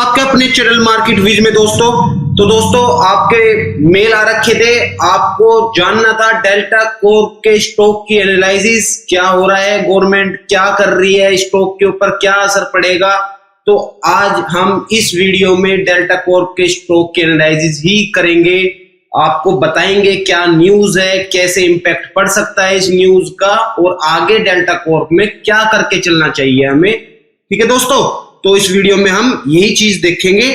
आपके अपने channel market Vij में दोस्तों। तो दोस्तों आपके मेल आ रखे थे, आपको जानना था डेल्टा कॉर्प के स्टॉक की एनालिसिस क्या हो रहा है, गवर्नमेंट क्या कर रही है, स्टॉक के ऊपर क्या असर पड़ेगा। तो आज हम इस वीडियो में डेल्टा कॉर्प के स्टॉक की एनालिसिस ही करेंगे, आपको बताएंगे क्या न्यूज है, कैसे इंपैक्ट पड़ सकता है इस न्यूज का और आगे डेल्टा कॉर्प में क्या करके चलना चाहिए हमें। ठीक है दोस्तों, तो इस वीडियो में हम यही चीज देखेंगे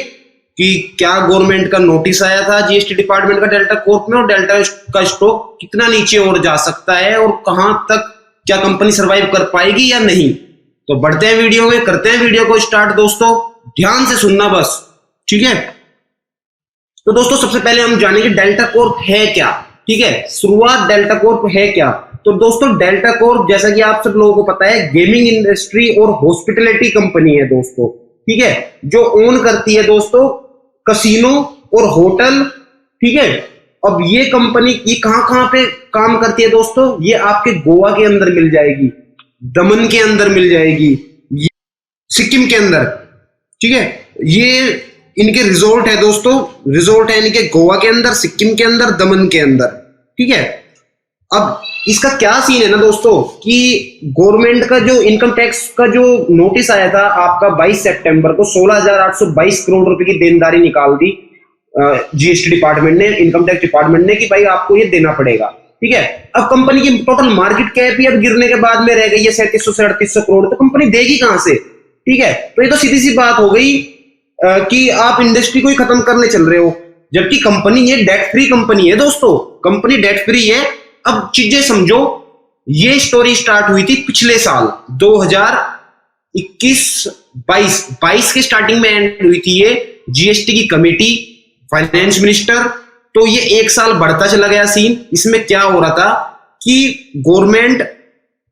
कि क्या गवर्नमेंट का नोटिस आया था जीएसटी डिपार्टमेंट का डेल्टा कॉर्प में और डेल्टा का स्टॉक कितना नीचे और जा सकता है और कहां तक क्या कंपनी सरवाइव कर पाएगी या नहीं। तो बढ़ते हैं वीडियो में, करते हैं वीडियो को स्टार्ट। दोस्तों ध्यान से सुनना बस, ठीक है। तो दोस्तों सबसे पहले हम जानेंगे डेल्टा कॉर्प है क्या। ठीक है, शुरुआत डेल्टा कॉर्प है क्या। तो दोस्तों डेल्टा कॉर्प जैसा कि आप सब लोगों को पता है गेमिंग इंडस्ट्री और हॉस्पिटलिटी कंपनी है दोस्तों। ठीक है, जो ओन करती है दोस्तों कसिनो और होटल। ठीक है, अब ये कंपनी ये कहां पे काम करती है दोस्तों, ये आपके गोवा के अंदर मिल जाएगी, दमन के अंदर मिल जाएगी, सिक्किम के अंदर। ठीक है, ये इनके रिजोर्ट है दोस्तों, रिजोर्ट है इनके गोवा के अंदर, सिक्किम के अंदर, दमन के अंदर। ठीक है, अब इसका क्या सीन है ना दोस्तों कि गवर्नमेंट का जो इनकम टैक्स का जो नोटिस आया था आपका 22 सितंबर को 16,822 करोड़ रुपए की देनदारी निकाल दी जीएसटी डिपार्टमेंट ने, इनकम टैक्स डिपार्टमेंट ने कि भाई आपको ये देना पड़ेगा। ठीक है, अब कंपनी की टोटल मार्केट कैप ही अब गिरने के बाद में रह गई है 3700 से 3800 करोड़, तो कंपनी देगी कहां से। ठीक है, तो ये तो सीधी सी बात हो गई कि आप इंडस्ट्री को ही खत्म करने चल रहे हो, जबकि कंपनी ये डेट फ्री कंपनी है दोस्तों, कंपनी डेट फ्री है। अब चीजें समझो, ये स्टोरी स्टार्ट हुई थी पिछले साल 2021-22 के स्टार्टिंग में एंड हुई थी ये जीएसटी की कमेटी, फाइनेंस मिनिस्टर। तो ये एक साल बढ़ता चला गया सीन। इसमें क्या हो रहा था कि गवर्नमेंट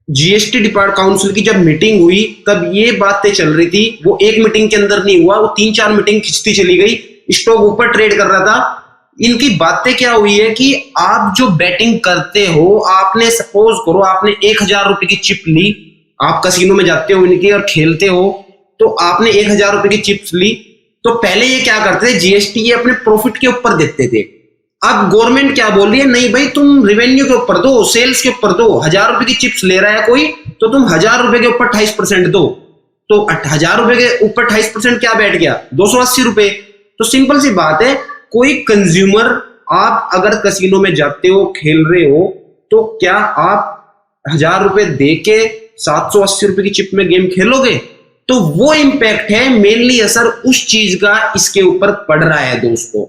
जीएसटी डिपार्ट काउंसिल की जब मीटिंग हुई तब ये बातें चल रही थी, वो एक मीटिंग के अंदर नहीं हुआ, वो 3-4 मीटिंग खिंचती चली गई, स्टॉक ऊपर ट्रेड कर रहा था। इनकी बातें क्या हुई है कि आप जो बैटिंग करते हो, आपने सपोज करो आपने 1000 रुपए की चिप ली, आप कसिनो में जाते हो इनके और खेलते हो, तो आपने 1000 रुपए की चिप्स ली, तो पहले ये क्या करते थे जीएसटी ये अपने प्रॉफिट के ऊपर देते थे। अब गवर्नमेंट क्या बोल रही है, नहीं भाई तुम रेवेन्यू के ऊपर दो, सेल्स के ऊपर दो। 1000 रुपए की चिप्स ले रहा है कोई, तो तुम 1000 रुपए के ऊपर 28% दो। तो 1000 रुपए के ऊपर 28% क्या बैठ गया, 280 रुपए। तो सिंपल सी बात है, कोई कंज्यूमर, आप अगर कसिनो में जाते हो खेल रहे हो, तो क्या आप 1000 रुपए दे के 780 रुपए की चिप में गेम खेलोगे। तो वो इंपैक्ट है, मेनली असर उस चीज का इसके ऊपर पड़ रहा है दोस्तों।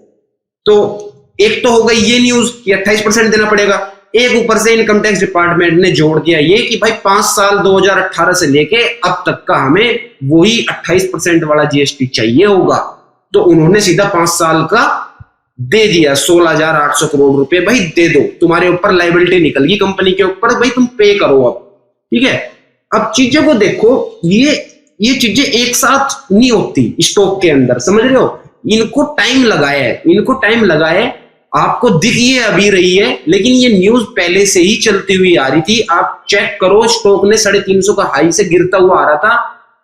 तो एक तो हो गई ये न्यूज कि 28% देना पड़ेगा, एक ऊपर से इनकम टैक्स डिपार्टमेंट ने जोड़ दिया ये कि भाई 5 साल 2018 से लेके अब तक का हमें वही 28% वाला जीएसटी चाहिए होगा। तो उन्होंने सीधा 5 साल का दे दिया 16,800 करोड़ रुपए, भाई दे दो, तुम्हारे ऊपर लाइबिलिटी निकल गई कंपनी के ऊपर, भाई तुम पे करो अब। ठीक है, अब चीजों को देखो, ये चीजें एक साथ नहीं होती स्टॉक के अंदर, समझ रहे हो। इनको टाइम लगा है, आपको दिख ये अभी रही है, लेकिन ये न्यूज पहले से ही चलती हुई आ रही थी। आप चेक करो, स्टॉक ने 350 का हाई से गिरता हुआ आ रहा था,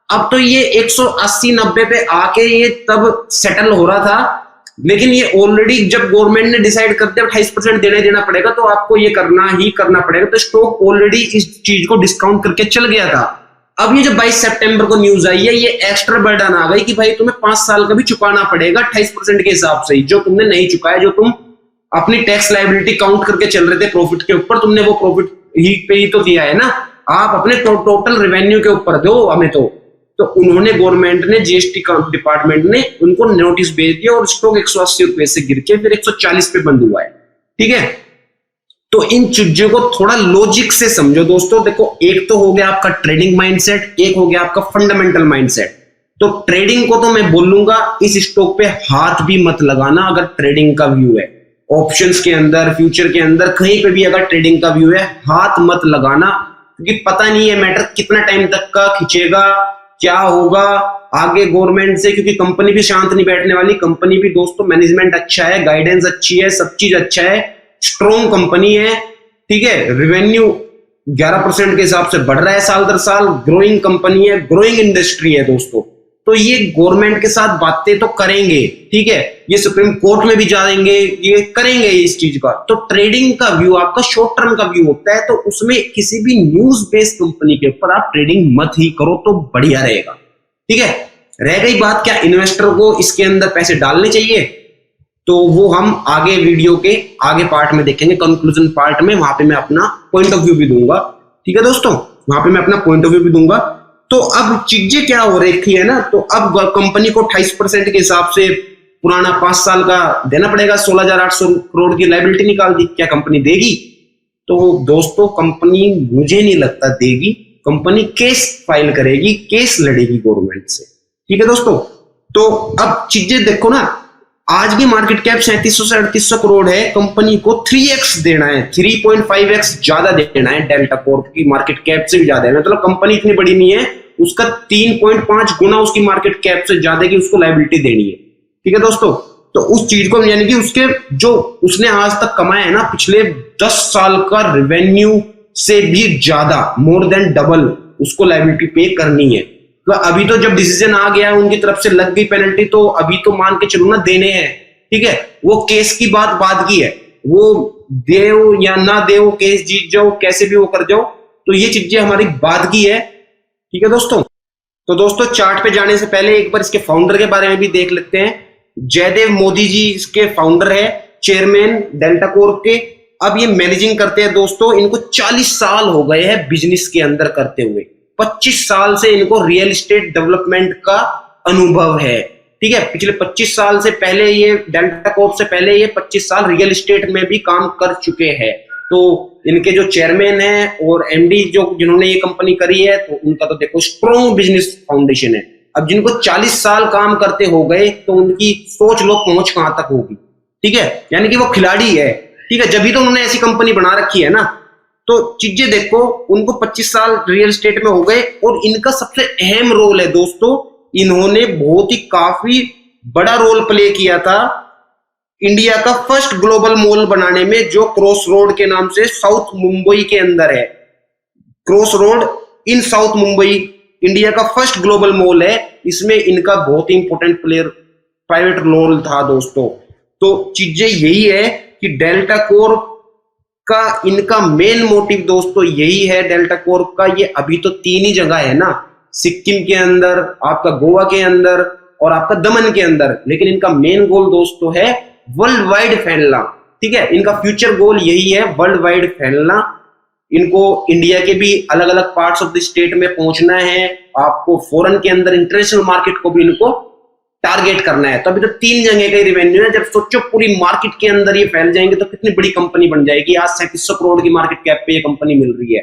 अब तो ये 180-90 पे आके ये तब सेटल हो रहा था। लेकिन ये ऑलरेडी जब गवर्नमेंट ने डिसाइड करते 28% देना पड़ेगा, तो आपको ये करना पड़ेगा। तो स्टॉक ऑलरेडी इस चीज को डिस्काउंट करके चल गया था। अब ये जो 22 सितंबर को न्यूज आई है, ये एक्स्ट्रा बर्डन आ गई कि भाई तुम्हें 5 साल का भी चुकाना पड़ेगा 28% के हिसाब से, जो तुमने नहीं चुकाया, जो तुम अपनी टैक्स लायबिलिटी काउंट करके चल रहे थे प्रॉफिट के ऊपर, तुमने वो प्रॉफिट ही पे ही तो दिया है ना, आप अपने टोटल रेवेन्यू के ऊपर दो हमें। तो उन्होंने गवर्नमेंट ने जीएसटी डिपार्टमेंट ने उनको नोटिस भेज दिया और स्टॉक 180 रुपए से गिर के फिर 140 पे बंद हुआ है। ठीक है, तो इन चीजों को थोड़ा लॉजिक से समझो दोस्तों। देखो, एक तो हो गया आपका ट्रेडिंग माइंडसेट, एक हो गया आपका फंडामेंटल माइंडसेट। तो ट्रेडिंग को तो मैं बोलूंगा इस स्टॉक पे हाथ भी मत लगाना अगर ट्रेडिंग का व्यू है, ऑप्शंस के अंदर, फ्यूचर के अंदर, कहीं पे भी अगर ट्रेडिंग का व्यू है हाथ मत लगाना, क्योंकि पता नहीं है मैटर कितना टाइम तक का खींचेगा, क्या होगा आगे गवर्नमेंट से, क्योंकि कंपनी भी शांत नहीं बैठने वाली। कंपनी भी दोस्तों मैनेजमेंट अच्छा है, गाइडेंस अच्छी है, सब चीज अच्छा है, स्ट्रॉन्ग कंपनी है। ठीक है, रेवेन्यू 11% के हिसाब से बढ़ रहा है साल दर साल, ग्रोइंग कंपनी है, ग्रोइंग इंडस्ट्री है दोस्तों। तो ये गवर्नमेंट के साथ बातें तो करेंगे, ठीक है, ये सुप्रीम कोर्ट में भी जाएंगे, ये करेंगे इस चीज का। तो ट्रेडिंग का व्यू आपका शॉर्ट टर्म का व्यू होता है, तो उसमें किसी भी न्यूज बेस्ड कंपनी के ऊपर आप ट्रेडिंग मत ही करो तो बढ़िया रहेगा, ठीक है। रह गई बात क्या इन्वेस्टर को इसके अंदर पैसे डालने चाहिए, तो वो हम आगे वीडियो के आगे पार्ट में देखेंगे, कंक्लूजन पार्ट में, वहां पे मैं अपना पॉइंट ऑफ व्यू भी दूंगा, ठीक है दोस्तों, वहां पे मैं अपना पॉइंट ऑफ व्यू भी दूंगा। तो अब चीजें क्या हो रही है ना, तो अब कंपनी को 28% के हिसाब से पुराना 5 साल का देना पड़ेगा, 16,800 करोड़ की लायबिलिटी निकाल दी, क्या कंपनी देगी? तो दोस्तों कंपनी मुझे नहीं लगता देगी, कंपनी केस फाइल करेगी, केस लड़ेगी गवर्नमेंट से, ठीक है दोस्तों। तो अब चीजें देखो ना, आज की मार्केट कैप 3700 से 3800 करोड़ है, कंपनी को 3x देना है, 3.5x ज्यादा देना है, डेल्टा कॉर्प की मार्केट कैप से भी ज्यादा है, मतलब कंपनी इतनी बड़ी नहीं है, उसका 3.5 गुना उसकी मार्केट कैप से ज्यादा की उसको लायबिलिटी देनी है, ठीक है दोस्तों। तो उस चीज को यानी कि उसके जो उसने आज तक कमाया है ना पिछले 10 साल का रेवेन्यू से भी ज्यादा, मोर देन डबल उसको लायबिलिटी पे करनी है। तो अभी तो जब डिसीजन आ गया उनकी तरफ से लग गई पेनल्टी, तो अभी तो मान के चलो ना देने हैं, ठीक है, वो केस की बात बाद की है, वो देओ या ना देओ, केस जीत जाओ कैसे भी वो कर जाओ, तो ये चीजें हमारी बाद की है, ठीक है दोस्तों। तो दोस्तों चार्ट पे जाने से पहले एक बार इसके फाउंडर के बारे में भी देख लेते हैं। जयदेव मोदी जी इसके फाउंडर है, चेयरमैन डेल्टा कॉर्प के। अब ये मैनेजिंग करते हैं दोस्तों, इनको 40 साल हो गए हैं बिजनेस के अंदर करते हुए, 25 साल से इनको रियल एस्टेट डेवलपमेंट का अनुभव है, ठीक है। पिछले 25 साल से पहले ये डेल्टा कॉर्प से पहले ये 25 साल रियल एस्टेट में भी काम कर चुके हैं। तो इनके जो चेयरमैन है और एमडी जो जिन्होंने ये कंपनी करी है, तो उनका तो देखो स्ट्रॉन्ग बिजनेस फाउंडेशन है। अब जिनको 40 साल काम करते हो गए, तो उनकी सोच लो पहुंच कहां तक होगी, ठीक है, यानी कि वो खिलाड़ी है, ठीक है, जब भी तो उन्होंने ऐसी कंपनी बना रखी है ना। तो चीजें देखो, उनको 25 साल रियल एस्टेट में हो गए, और इनका सबसे अहम रोल है दोस्तों, इन्होंने बहुत ही काफी बड़ा रोल प्ले किया था इंडिया का फर्स्ट ग्लोबल मॉल बनाने में, जो क्रॉस रोड के नाम से साउथ मुंबई के अंदर है। क्रॉस रोड इन साउथ मुंबई इंडिया का फर्स्ट ग्लोबल मॉल है, इसमें इनका बहुत ही इंपॉर्टेंट प्लेयर प्राइवेट रोल था दोस्तों। तो चीजें यही है कि डेल्टा कॉर्प का इनका मेन मोटिव दोस्तों यही है, डेल्टा कॉर्प का। ये अभी तो 3 ही जगह है ना, सिक्किम के अंदर, आपका गोवा के अंदर और आपका दमन के अंदर, लेकिन इनका मेन गोल दोस्तों है वर्ल्ड वाइड फैलना, ठीक है, इनका फ्यूचर गोल यही है, वर्ल्ड वाइड फैलना। इनको इंडिया के भी अलग अलग पार्ट्स ऑफ द स्टेट में पहुंचना है, आपको फॉरेन के अंदर इंटरनेशनल मार्केट को भी इनको टारगेट करना है। तो अभी तो 3 जगह का रेवेन्यू है, जब सोचो पूरी मार्केट के अंदर ये फैल जाएंगे तो कितनी बड़ी कंपनी बन जाएगी। आज 3700 करोड़ की मार्केट कैप पे ये कंपनी मिल रही है,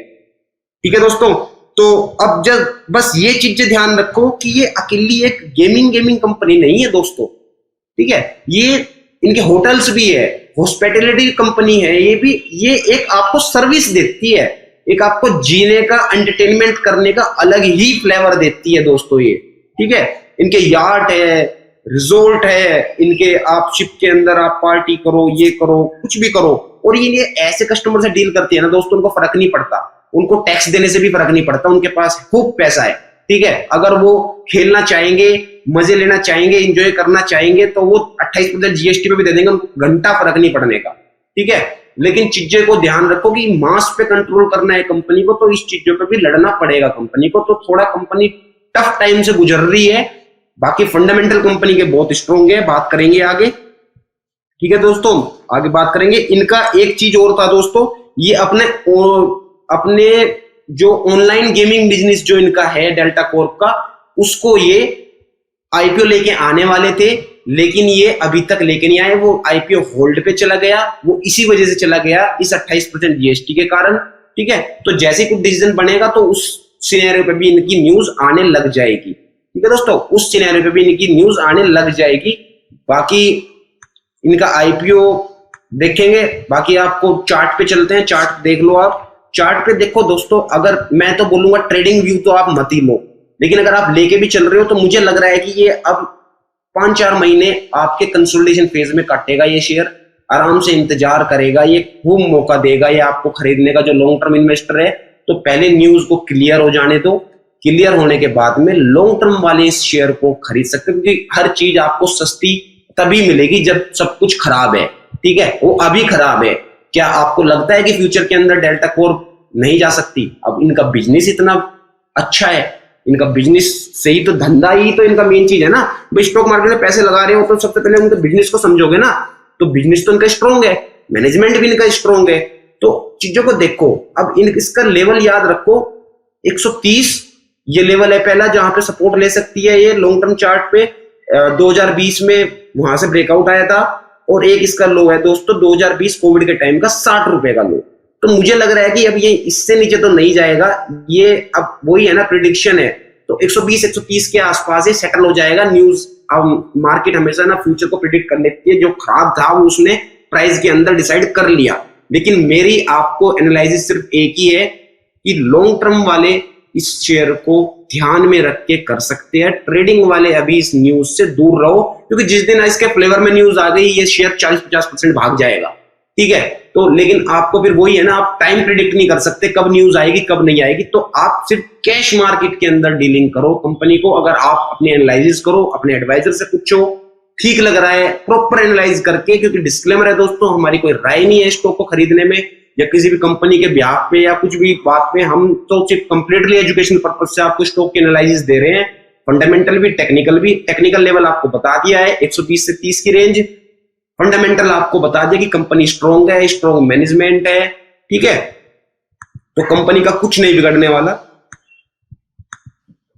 ठीक है दोस्तों। तो अब जब बस ये चीजें ध्यान रखो कि ये अकेली एक गेमिंग कंपनी नहीं है दोस्तों, ठीक है, ये इनके होटल्स भी है, हॉस्पिटैलिटी कंपनी है, ये एक आपको सर्विस देती है, एक आपको जीने का, एंटरटेनमेंट करने का अलग ही फ्लेवर देती है दोस्तों ये, ठीक है। इनके यार्ड है, रिजोर्ट है, इनके आप शिप के अंदर आप पार्टी करो, ये करो, कुछ भी करो, और ये ऐसे कस्टमर से डील करती है ना दोस्तों, उनको फर्क नहीं पड़ता, उनको टैक्स देने से भी फर्क नहीं पड़ता, उनके पास खूब पैसा है, ठीक है। अगर वो खेलना चाहेंगे, मजे लेना चाहेंगे, एंजॉय करना चाहेंगे, तो वो 28% जीएसटी पे भी दे देंगे, उनको घंटा फर्क नहीं पड़ने का, ठीक है। लेकिन चीजें को ध्यान रखो कि मास पे कंट्रोल करना है कंपनी को, तो इस चीजों पे भी लड़ना पड़ेगा कंपनी को। तो थोड़ा कंपनी टफ टाइम से गुजर रही है, बाकी फंडामेंटल कंपनी के बहुत स्ट्रॉन्ग है, बात करेंगे आगे, ठीक है दोस्तों, आगे बात करेंगे। इनका एक चीज और था दोस्तों, ये अपने जो ऑनलाइन गेमिंग बिजनेस जो इनका है डेल्टा कॉर्प का, उसको ये आईपीओ लेके आने वाले थे, लेकिन ये अभी तक लेके नहीं आए, वो आईपीओ होल्ड पे चला गया, वो इसी वजह से चला गया, इस 28% जीएसटी के कारण, ठीक है। तो जैसे कुछ डिसीजन बनेगा तो उस सिनेरियो पे भी इनकी न्यूज आने लग जाएगी, ठीक है दोस्तों, उस सिनेरियो पे भी इनकी न्यूज आने लग जाएगी। बाकी इनका आईपीओ देखेंगे, बाकी आपको चार्ट पे चलते हैं, चार्ट देख लो आप। चार्ट पे देखो दोस्तों, अगर मैं तो बोलूंगा ट्रेडिंग व्यू तो आप मत ही लो, लेकिन अगर आप लेके भी चल रहे हो तो मुझे लग रहा है कि ये अब 5-4 महीने आपके कंसोलिडेशन फेज में काटेगा, ये शेयर आराम से इंतजार करेगा, ये खूब मौका देगा ये आपको खरीदने का। जो लॉन्ग टर्म इन्वेस्टर है, तो पहले न्यूज को क्लियर हो जाने दो, क्लियर होने के बाद में लॉन्ग टर्म वाले इस शेयर को खरीद सकते हैं, क्योंकि हर चीज आपको सस्ती तभी मिलेगी जब सब कुछ खराब है। ठीक है, वो अभी खराब है। क्या आपको लगता है कि फ्यूचर के अंदर डेल्टा कॉर्प नहीं जा सकती? अब इनका बिजनेस इतना अच्छा है, इनका बिजनेस से ही तो, धंधा ही तो इनका मेन चीज है ना। भाई स्टॉक मार्केट में पैसे लगा रहे हो तो सबसे पहले उनके बिजनेस को समझोगे ना, तो बिजनेस तो इनका स्ट्रॉन्ग है, मैनेजमेंट भी इनका स्ट्रॉन्ग है, तो चीजों को देखो। अब इसका लेवल याद रखो, 130 ये लेवल है पहला जहां पे सपोर्ट ले सकती है ये लॉन्ग टर्म चार्ट पे। 2020 में वहां से ब्रेकआउट आया था। और एक इसका लो है दोस्तों 2020 कोविड के टाइम का 60 रुपए का लो। तो मुझे लग रहा है कि अब ये इससे नीचे तो नहीं जाएगा, ये अब वही है ना, प्रिडिक्शन है, तो 120-130 के आसपास ही सेटल हो जाएगा। न्यूज, अब मार्केट हमेशा ना फ्यूचर को प्रिडिक्ट कर लेती है, जो खराब था वो उसने प्राइस के अंदर डिसाइड कर लिया। लेकिन मेरी आपको एनालिसिस सिर्फ एक ही है कि लॉन्ग टर्म वाले इस शेयर को ध्यान में रख के कर सकते हैं, ट्रेडिंग वाले अभी इस न्यूज से दूर रहो, क्योंकि जिस दिन इसके फ्लेवर में न्यूज आ गई ये शेयर 40-50% भाग जाएगा। ठीक है, तो लेकिन आपको फिर वही है ना, आप टाइम प्रिडिक्ट नहीं कर सकते कब न्यूज आएगी कब नहीं आएगी, तो आप सिर्फ कैश मार्केट के अंदर डीलिंग करो कंपनी को। अगर आप अपनी एनालिसिस करो, अपने एडवाइजर से पूछो, ठीक लग रहा है प्रॉपर एनालाइज करके, क्योंकि डिस्क्लेमर है दोस्तों, हमारी कोई राय नहीं है स्टॉक को खरीदने में या किसी भी कंपनी के ब्याह पे या कुछ भी बात पे। हम तो सिर्फ कंप्लीटली एजुकेशन पर्पज से आपको स्टॉक की एनालिसिस दे रहे हैं, फंडामेंटल भी टेक्निकल भी। टेक्निकल लेवल आपको बता दिया है 120 से 30 की रेंज, फंडामेंटल आपको बता दिया कि कंपनी स्ट्रॉन्ग है, स्ट्रॉन्ग मैनेजमेंट है। ठीक है, तो कंपनी का कुछ नहीं बिगड़ने वाला।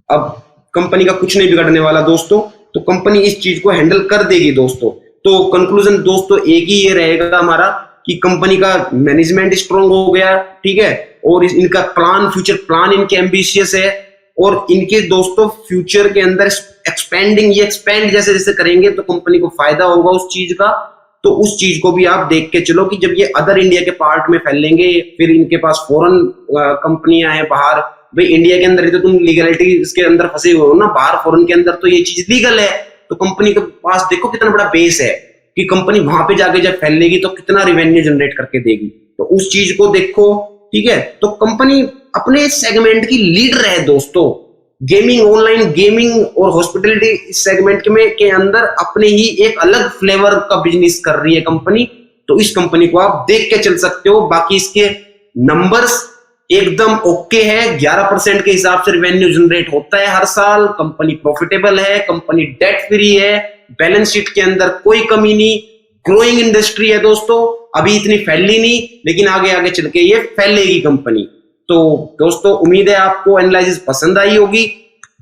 अब कंपनी का कुछ नहीं बिगड़ने वाला दोस्तों, तो कंपनी इस चीज को हैंडल कर देगी दोस्तों। तो कंक्लूजन दोस्तों एक ही ये रहेगा हमारा कि कंपनी का मैनेजमेंट स्ट्रॉन्ग हो गया। ठीक है, और इनका प्लान, फ्यूचर प्लान इनके एम्बिशियस है, और इनके दोस्तों फ्यूचर के अंदर एक्सपेंडिंग, ये एक्सपेंड जैसे जैसे करेंगे तो कंपनी को फायदा होगा उस चीज का। तो उस चीज को भी आप देख के चलो कि जब ये अदर इंडिया के पार्ट में फैलेंगे, फिर इनके पास फॉरेन कंपनियां हैं बाहर। भाई इंडिया के अंदर ही तो तुम लीगलिटी इसके अंदर फंसे हुए हो ना, बाहर फॉरेन के अंदर तो ये चीज लीगल है। तो कंपनी के पास देखो कितना बड़ा बेस है कि कंपनी वहां पे जाके जब फैलेगी तो कितना रिवेन्यू जनरेट करके देगी, तो उस चीज को देखो। ठीक है, तो कंपनी अपने सेगमेंट की लीडर है दोस्तों। गेमिंग, ऑनलाइन गेमिंग और हॉस्पिटलिटी सेगमेंट में के अंदर अपने ही एक अलग फ्लेवर का बिजनेस कर रही है कंपनी। तो इस कंपनी को आप देख के चल सकते हो। बाकी इसके नंबर्स एकदम ओके है, 11% के हिसाब से रिवेन्यू जनरेट होता है हर साल, कंपनी प्रॉफिटेबल है, कंपनी डेट फ्री है, बैलेंस शीट के अंदर कोई कमी नहीं, ग्रोइंग इंडस्ट्री है दोस्तों, अभी इतनी फैली नहीं लेकिन आगे आगे चल के ये फैलेगी कंपनी। तो दोस्तों उम्मीद है आपको एनालिसिस पसंद आई होगी।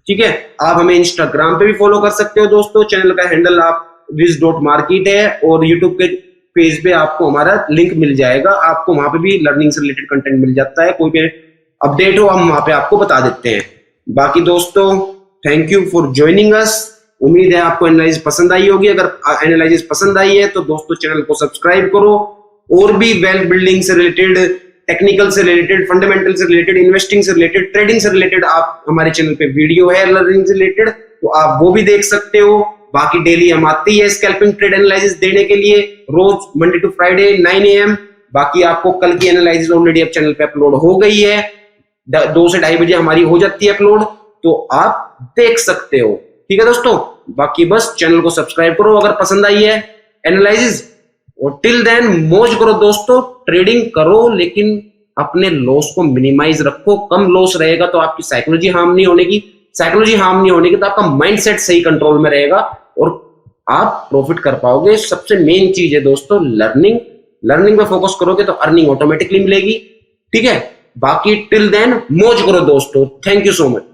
ठीक है, आप हमें इंस्टाग्राम पे भी फॉलो कर सकते हो दोस्तों, चैनल का हैंडल आप wiz.market है, और यूट्यूब के पेज पे आपको हमारा लिंक मिल जाएगा, आपको वहां पे भी लर्निंग से रिलेटेड कंटेंट मिल जाता है। कोई भी अपडेट हो हम वहां पे आपको बता देते हैं। बाकी दोस्तों thank you for joining us. उम्मीद है आपको एनालिसिस पसंद आई होगी। अगर एनालिसिस पसंद आई है तो दोस्तों चैनल को सब्सक्राइब करो, और भी वेल्थ बिल्डिंग से रिलेटेड, टेक्निकल से रिलेटेड, फंडामेंटल से रिलेटेड, इन्वेस्टिंग से रिलेटेड, ट्रेडिंग से रिलेटेड आप हमारे चैनल पे वीडियो है लर्निंग से रिलेटेड, तो आप वो भी देख सकते हो। बाकी डेली हम आते ही है स्कैल्पिंग ट्रेड एनालिसिस देने के लिए, रोज मंडे टू फ्राइडे 9 AM। बाकी आपको कल की एनालिसिस ऑलरेडी अब चैनल पे अपलोड हो गई है, 2 से 2:30 बजे हमारी हो जाती है अपलोड, तो आप देख सकते हो। ठीक है दोस्तों, बाकी बस चैनल को सब्सक्राइब करो अगर पसंद आई है एनालिसिस, और टिल देन मौज करो दोस्तों, ट्रेडिंग करो लेकिन अपने लॉस को मिनिमाइज रखो। कम लॉस रहेगा तो आपकी साइकोलॉजी हार्म नहीं होने की, साइकोलॉजी हार्म नहीं होने की तो आपका माइंडसेट सही कंट्रोल में रहेगा और आप प्रॉफिट कर पाओगे। सबसे मेन चीज है दोस्तों लर्निंग, लर्निंग पे फोकस करोगे तो अर्निंग ऑटोमेटिकली मिलेगी। ठीक है, बाकी टिल देन मौज करो दोस्तों। Thank you so much.